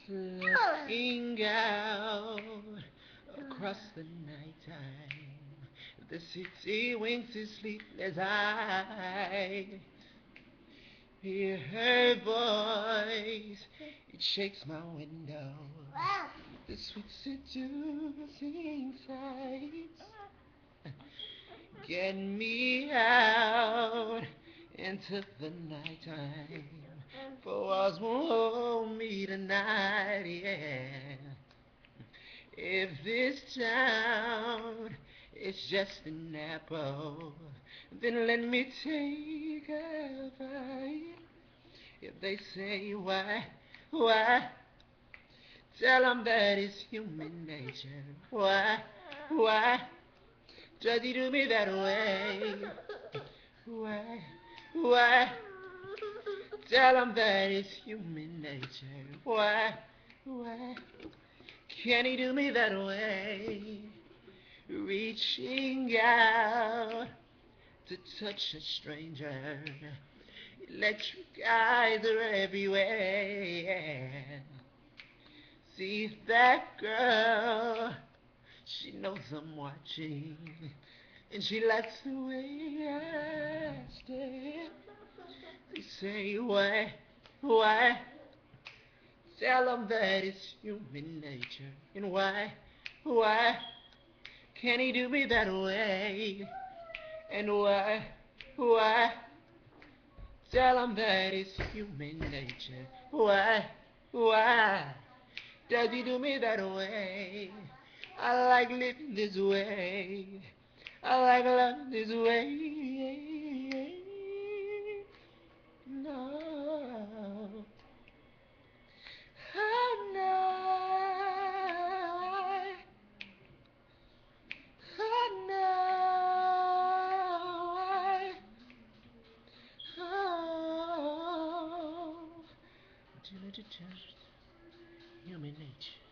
Looking out across the nighttime, the city winks its sleepless eye. Hear her voice, it shakes my window. The sweet seducing sights get me out into the nighttime. For walls won't hold me tonight, yeah. If this town is just an apple, then let me take a bite. If they say why, tell them that it's human nature. Why, does he do me that way? Why, tell them that it's human nature. Why, can he do me that way? Reaching out to touch a stranger. Electric eyes are everywhere. See that girl, she knows I'm watching, and she likes the way I stare. They say why, tell them that it's human nature. And why, can he do me that way? And why, tell them that it's human nature. Why, does he do me that way? I like living this way. I like loving this way. No. Oh no. Oh no. Oh. Human nature.